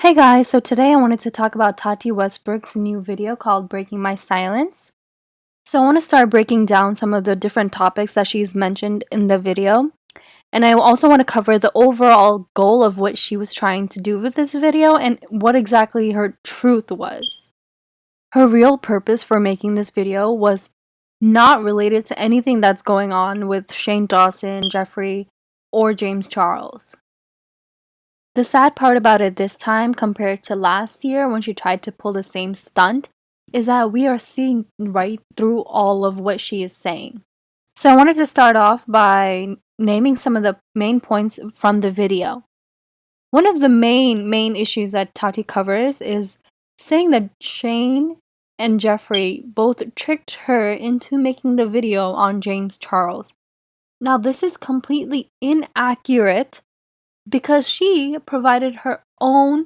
Hey guys, so today I wanted to talk about Tati Westbrook's new video called Breaking My Silence. So I want to start breaking down some of the different topics that she's mentioned in the video. And I also want to cover the overall goal of what she was trying to do with this video and what exactly her truth was. Her real purpose for making this video was not related to anything that's going on with Shane Dawson, Jeffree, or James Charles. The sad part about it this time compared to last year when she tried to pull the same stunt is that we are seeing right through all of what she is saying. So I wanted to start off by naming some of the main points from the video. One of the main issues that Tati covers is saying that Shane and Jeffree both tricked her into making the video on James Charles. Now this is completely inaccurate because she provided her own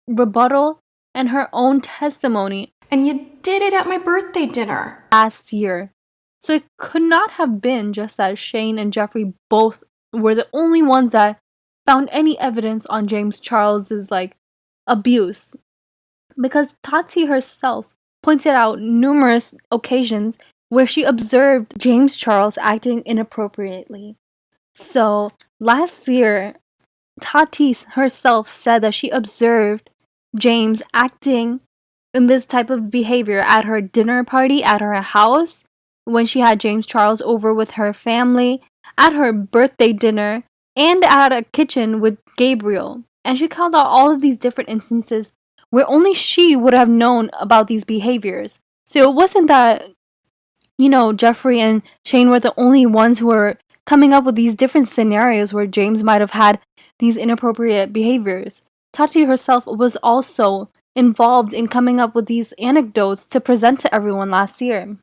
rebuttal and her own testimony. And you did it at my birthday dinner Last year. So it could not have been just that Shane and Jeffree both were the only ones that found any evidence on James Charles's abuse. Because Tati herself pointed out numerous occasions where she observed James Charles acting inappropriately. So last year, Tati herself said that she observed James acting in this type of behavior at her dinner party at her house, when she had James Charles over with her family, at her birthday dinner, and at a kitchen with Gabriel. And she called out all of these different instances where only she would have known about these behaviors. So it wasn't that, Jeffree and Shane were the only ones who were coming up with these different scenarios where James might have had these inappropriate behaviors. Tati herself was also involved in coming up with these anecdotes to present to everyone last year.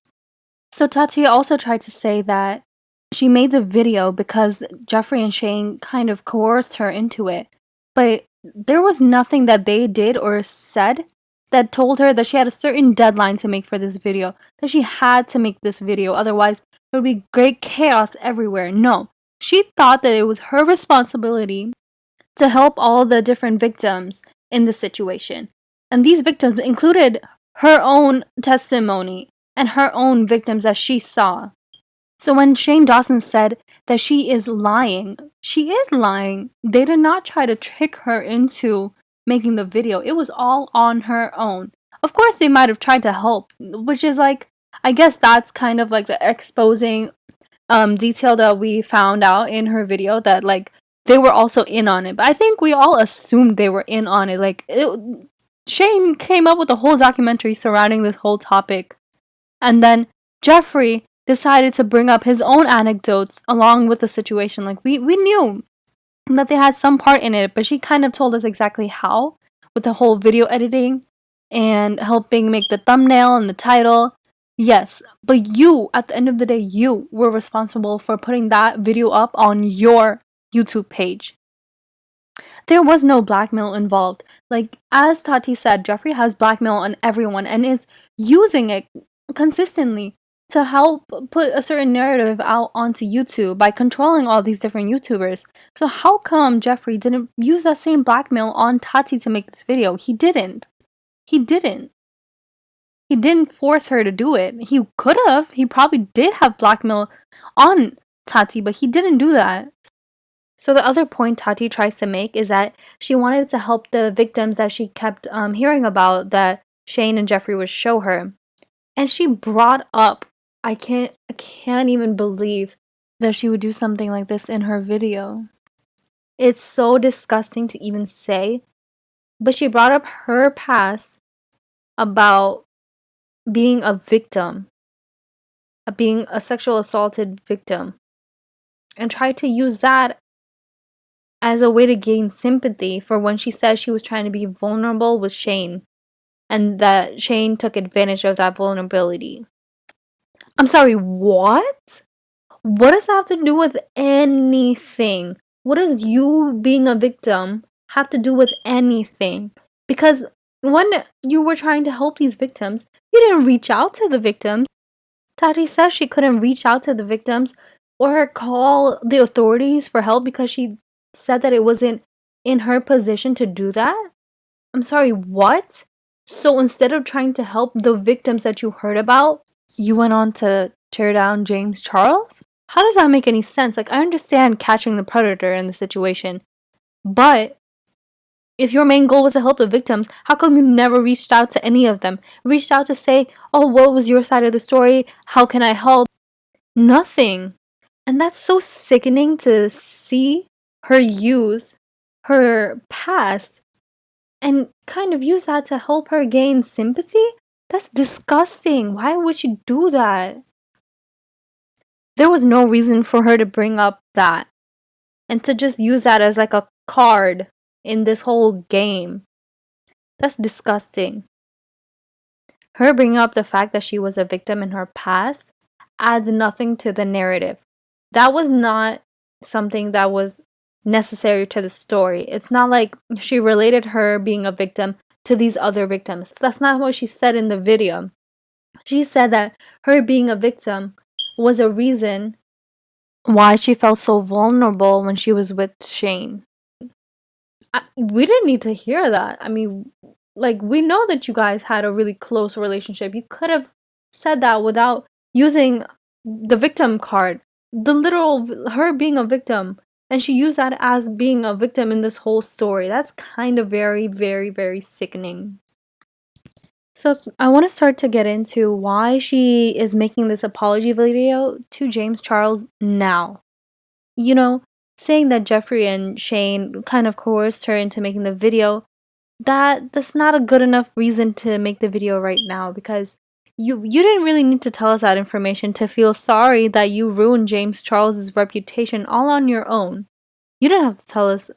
So Tati also tried to say that she made the video because Jeffree and Shane kind of coerced her into it. But there was nothing that they did or said that told her that she had a certain deadline to make for this video, that she had to make this video, otherwise there would be great chaos everywhere. No, she thought that it was her responsibility to help all the different victims in the situation. And these victims included her own testimony and her own victims that she saw. So when Shane Dawson said that she is lying, she is lying. They did not try to trick her into making the video. It was all on her own. Of course, they might have tried to help, which is I guess that's kind of the exposing detail that we found out in her video, that they were also in on it. But I think we all assumed they were in on it. Shane came up with a whole documentary surrounding this whole topic. And then Jeffree decided to bring up his own anecdotes along with the situation. We knew that they had some part in it, but she kind of told us exactly how, with the whole video editing and helping make the thumbnail and the title. Yes, but you, at the end of the day, you were responsible for putting that video up on your YouTube page. There was no blackmail involved. As Tati said, Jeffree has blackmail on everyone and is using it consistently to help put a certain narrative out onto YouTube by controlling all these different YouTubers. So how come Jeffree didn't use that same blackmail on Tati to make this video? He didn't. He didn't force her to do it. He could have. He probably did have blackmail on Tati, but he didn't do that. So the other point Tati tries to make is that she wanted to help the victims that she kept hearing about, that Shane and Jeffree would show her. And she brought up, I can't even believe that she would do something like this in her video. It's so disgusting to even say, but she brought up her past about being a victim, being a sexual assaulted victim, and tried to use that as a way to gain sympathy for when she said she was trying to be vulnerable with Shane, and that Shane took advantage of that vulnerability. I'm sorry, what? What does that have to do with anything? What does you being a victim have to do with anything? Because when you were trying to help these victims, you didn't reach out to the victims. Tati says she couldn't reach out to the victims or call the authorities for help because she said that it wasn't in her position to do that. I'm sorry, what? So instead of trying to help the victims that you heard about, you went on to tear down James Charles? How does that make any sense? Like, I understand catching the predator in the situation, but if your main goal was to help the victims, how come you never reached out to any of them? Reached out to say, oh, what was your side of the story? How can I help? Nothing. And that's so sickening to see her use her past and kind of use that to help her gain sympathy. That's disgusting. Why would she do that? There was no reason for her to bring up that and to just use that as like a card in this whole game. That's disgusting. Her bringing up the fact that she was a victim in her past adds nothing to the narrative. That was not something that was necessary to the story. It's not like she related her being a victim to these other victims. That's not what she said in the video. She said that her being a victim was a reason why she felt so vulnerable when she was with Shane. We didn't need to hear that. I mean, like, we know that you guys had a really close relationship. You could have said that without using the victim card. The literal her being a victim. And she used that as being a victim in this whole story. That's kind of very, very, very sickening. So I want to start to get into why she is making this apology video to James Charles now. You know, saying that Jeffree and Shane kind of coerced her into making the video, that's not a good enough reason to make the video right now, because you didn't really need to tell us that information to feel sorry that you ruined James Charles's reputation all on your own. You didn't have to tell us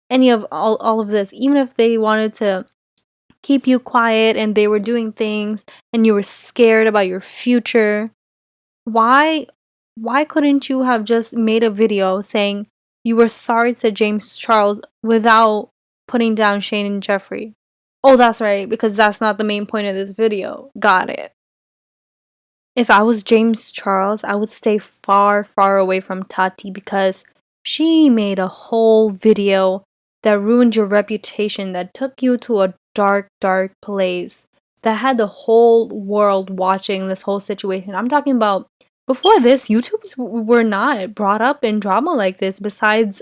any of all of this, even if they wanted to keep you quiet and they were doing things and you were scared about your future. Why couldn't you have just made a video saying you were sorry to James Charles without putting down Shane and Jeffree? Oh, that's right, because that's not the main point of this video. Got it. If I was James Charles, I would stay far, far away from Tati, because she made a whole video that ruined your reputation, that took you to a dark, dark place, that had the whole world watching this whole situation. I'm talking about before this, YouTubers were not brought up in drama like this besides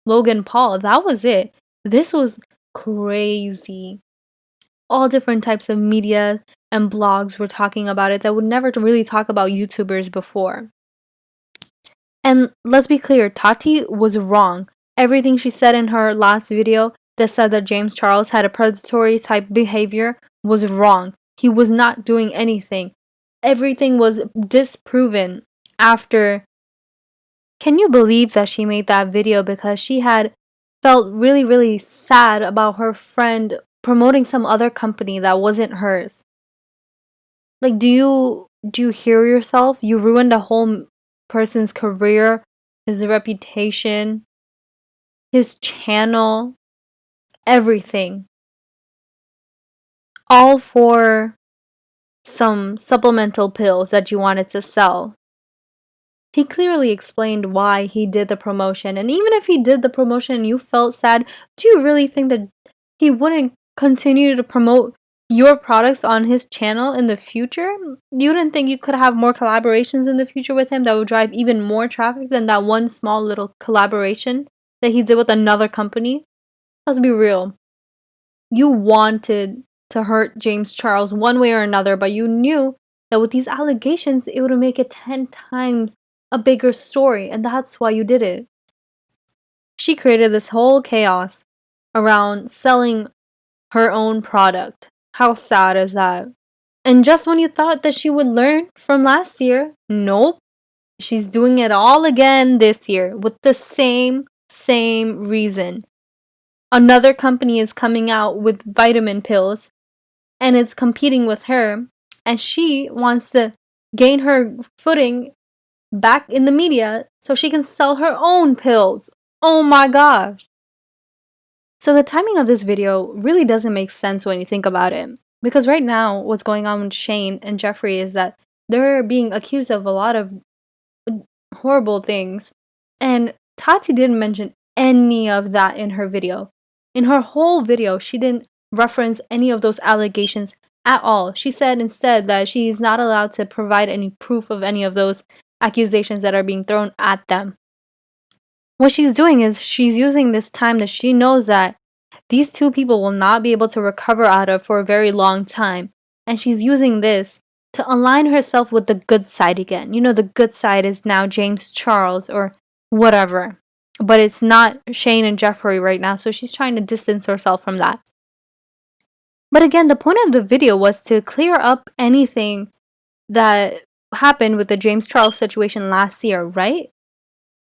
Logan Paul. That was it. This was crazy. All different types of media and blogs were talking about it that would never really talk about YouTubers before. And let's be clear, Tati was wrong. Everything she said in her last video that said that James Charles had a predatory type behavior was wrong. He was not doing anything. Everything was disproven after. Can you believe that she made that video because she had felt really, really sad about her friend promoting some other company that wasn't hers? Like, do you hear yourself? You ruined a whole person's career, his reputation, his channel, everything. All for some supplemental pills that you wanted to sell. He clearly explained why he did the promotion, and even if he did the promotion and you felt sad, do you really think that he wouldn't continue to promote your products on his channel in the future? You didn't think you could have more collaborations in the future with him that would drive even more traffic than that one small little collaboration that he did with another company? Let's be real. You wanted to hurt James Charles one way or another, but you knew that with these allegations, it would make it 10 times a bigger story, and that's why you did it. She created this whole chaos around selling her own product. How sad is that? And just when you thought that she would learn from last year, nope. She's doing it all again this year with the same reason. Another company is coming out with vitamin pills and it's competing with her, and she wants to gain her footing back in the media so she can sell her own pills. Oh my gosh. So the timing of this video really doesn't make sense when you think about it. Because right now, what's going on with Shane and Jeffree is that they're being accused of a lot of horrible things. And Tati didn't mention any of that in her video. In her whole video, she didn't reference any of those allegations at all. She said instead that she's not allowed to provide any proof of any of those accusations that are being thrown at them. What she's doing is she's using this time that she knows that these two people will not be able to recover out of for a very long time. And she's using this to align herself with the good side again. You know, the good side is now James Charles or whatever. But it's not Shane and Jeffree right now, so she's trying to distance herself from that. But again, the point of the video was to clear up anything that happened with the James Charles situation last year, right?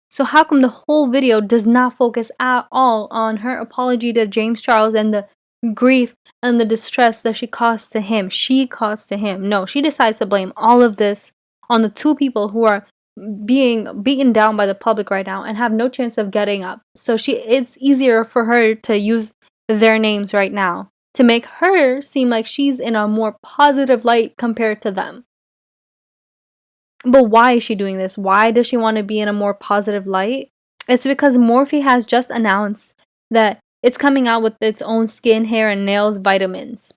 So how come the whole video does not focus at all on her apology to James Charles and the grief and the distress that she caused to him? No, she decides to blame all of this on the two people who are being beaten down by the public right now and have no chance of getting up. So it's easier for her to use their names right now to make her seem like she's in a more positive light compared to them. But why is she doing this? Why does she want to be in a more positive light? It's because Morphe has just announced that it's coming out with its own skin, hair, and nails vitamins.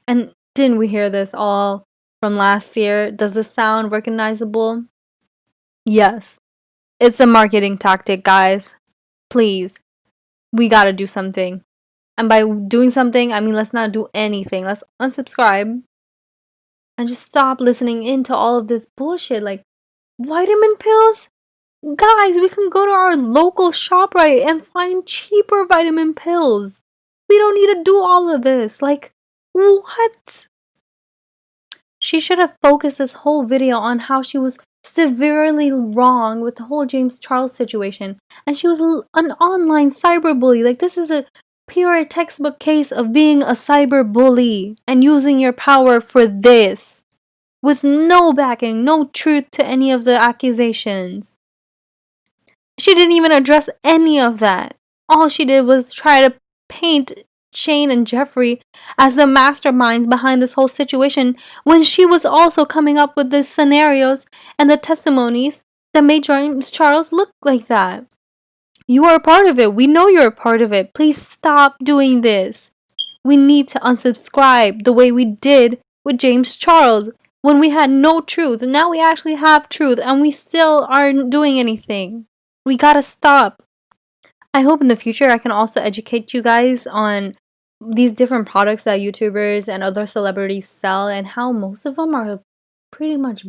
And didn't we hear this all from last year? Does this sound recognizable? Yes. It's a marketing tactic, guys. Please. We gotta do something. And by doing something, I mean let's not do anything. Let's unsubscribe and just stop listening into all of this bullshit. Like, vitamin pills? Guys, we can go to our local ShopRite and find cheaper vitamin pills. We don't need to do all of this. Like, what? She should have focused this whole video on how she was severely wrong with the whole James Charles situation. And she was an online cyberbully. Like, this is a pure textbook case of being a cyberbully and using your power for this. With no backing, no truth to any of the accusations. She didn't even address any of that. All she did was try to paint Shane and Jeffree as the masterminds behind this whole situation when she was also coming up with the scenarios and the testimonies that made James Charles look like that. You are a part of it. We know you're a part of it. Please stop doing this. We need to unsubscribe the way we did with James Charles when we had no truth. Now we actually have truth and we still aren't doing anything. We gotta stop. I hope in the future I can also educate you guys on these different products that YouTubers and other celebrities sell and how most of them are pretty much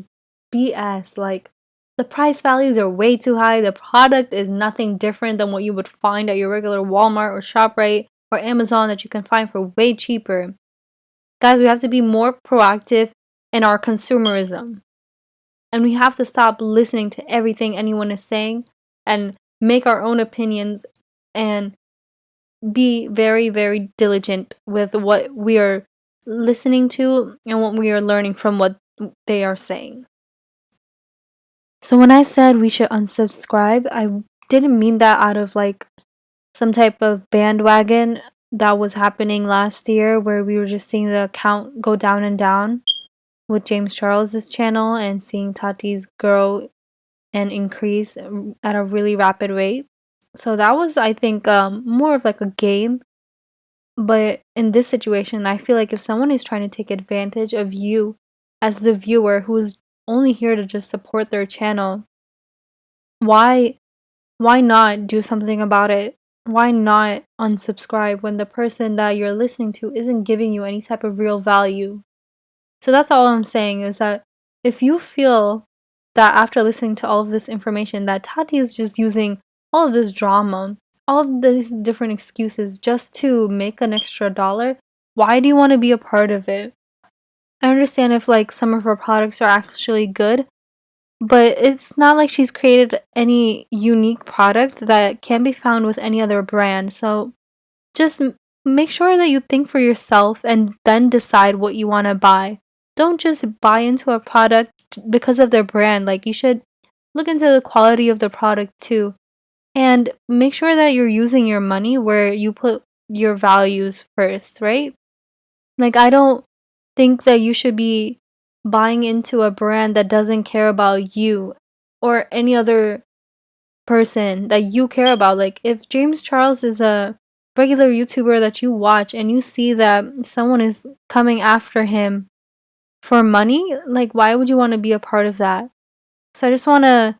BS. Like, the price values are way too high. The product is nothing different than what you would find at your regular Walmart or ShopRite or Amazon that you can find for way cheaper. Guys, we have to be more proactive in our consumerism. And we have to stop listening to everything anyone is saying and make our own opinions and be very, very diligent with what we are listening to and what we are learning from what they are saying. So when I said we should unsubscribe, I didn't mean that out of like some type of bandwagon that was happening last year where we were just seeing the account go down and down with James Charles's channel and seeing Tati's grow and increase at a really rapid rate. So that was, I think, more of like a game. But in this situation, I feel like if someone is trying to take advantage of you as the viewer who's only here to just support their channel, why not do something about it? Why not unsubscribe when the person that you're listening to isn't giving you any type of real value? So that's all I'm saying is that if you feel that after listening to all of this information that Tati is just using all of this drama, all of these different excuses just to make an extra dollar, why do you want to be a part of it? I understand if like some of her products are actually good, but it's not like she's created any unique product that can be found with any other brand. So just make sure that you think for yourself and then decide what you want to buy. Don't just buy into a product because of their brand. Like, you should look into the quality of the product too. And make sure that you're using your money where you put your values first, right? Like, I don't think that you should be buying into a brand that doesn't care about you or any other person that you care about. Like, if James Charles is a regular YouTuber that you watch and you see that someone is coming after him for money, like, why would you want to be a part of that? So I just want to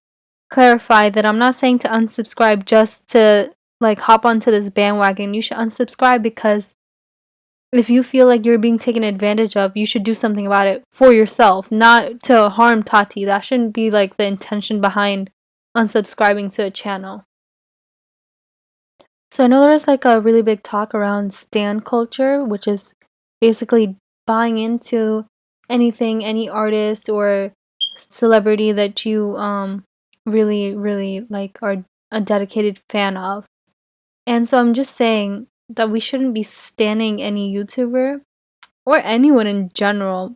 clarify that I'm not saying to unsubscribe just to like hop onto this bandwagon. You should unsubscribe because if you feel like you're being taken advantage of, you should do something about it for yourself, not to harm Tati. That shouldn't be like the intention behind unsubscribing to a channel. So I know there's like a really big talk around stan culture, which is basically buying into anything, any artist or celebrity that you really really like are a dedicated fan of. And so I'm just saying that we shouldn't be standing any YouTuber or anyone in general.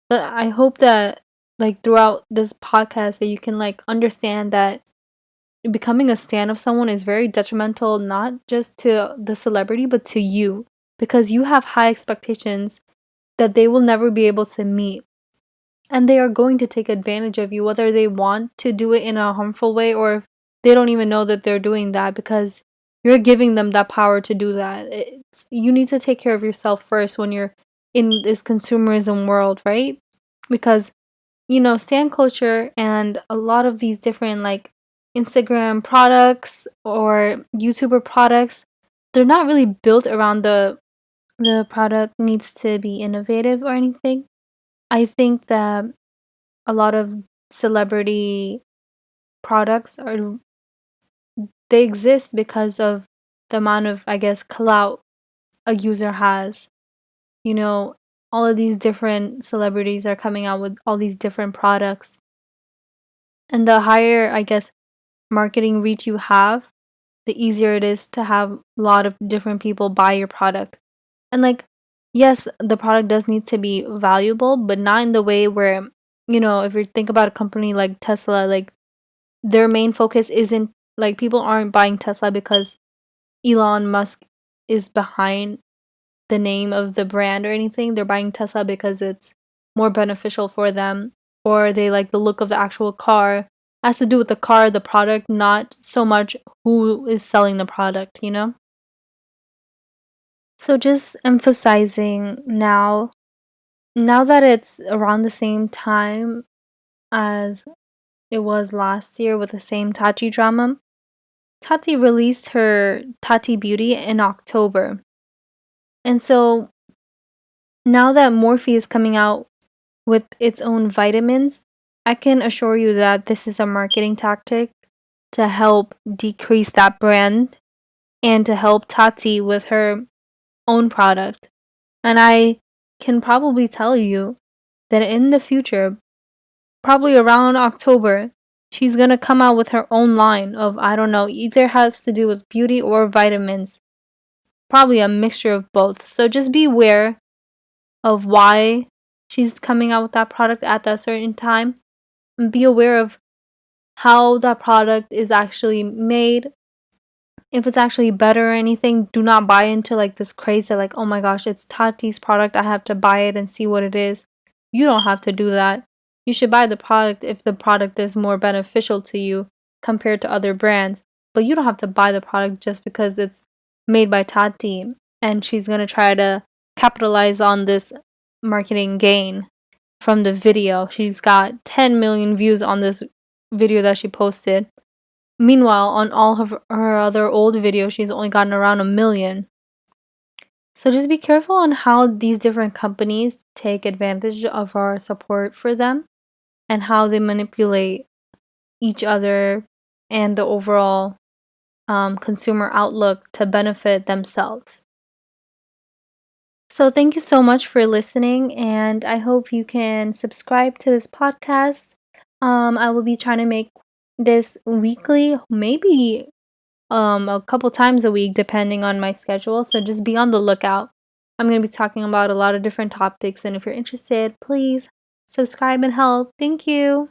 But I hope that like throughout this podcast that you can like understand that becoming a stan of someone is very detrimental not just to the celebrity but to you because you have high expectations that they will never be able to meet and they are going to take advantage of you whether they want to do it in a harmful way or if they don't even know that they're doing that because you're giving them that power to do that. You need to take care of yourself first when you're in this consumerism world, right? Because stan culture and a lot of these different like Instagram products or YouTuber products, they're not really built around the product needs to be innovative or anything. I think that a lot of celebrity products are they exist because of the amount of, I guess, clout a user has. You know, all of these different celebrities are coming out with all these different products. And the higher, I guess, marketing reach you have, the easier it is to have a lot of different people buy your product. And like, yes, the product does need to be valuable, but not in the way where, if you think about a company like Tesla, like their main focus isn't like people aren't buying Tesla because Elon Musk is behind the name of the brand or anything. They're buying Tesla because it's more beneficial for them or they like the look of the actual car. It has to do with the car, the product, not so much who is selling the product. So just emphasizing now that it's around the same time as it was last year with the same Tati drama, Tati released her Tati Beauty in October. And so now that Morphe is coming out with its own vitamins, I can assure you that this is a marketing tactic to help decrease that brand and to help Tati with her own product. And I can probably tell you that in the future, probably around October, she's gonna come out with her own line of, I don't know, either has to do with beauty or vitamins. Probably a mixture of both. So just be aware of why she's coming out with that product at that certain time. And be aware of how that product is actually made. If it's actually better or anything, do not buy into like this craze that like, oh my gosh, it's Tati's product. I have to buy it and see what it is. You don't have to do that. You should buy the product if the product is more beneficial to you compared to other brands. But you don't have to buy the product just because it's made by Tati and she's going to try to capitalize on this marketing gain from the video. She's got 10 million views on this video that she posted. Meanwhile, on all of her other old videos, she's only gotten around 1 million. So just be careful on how these different companies take advantage of our support for them and how they manipulate each other and the overall consumer outlook to benefit themselves. So thank you so much for listening, and I hope you can subscribe to this podcast. I will be trying to make this weekly, maybe a couple times a week depending on my schedule, so just be on the lookout. I'm going to be talking about a lot of different topics, and if you're interested, please subscribe and help. Thank you.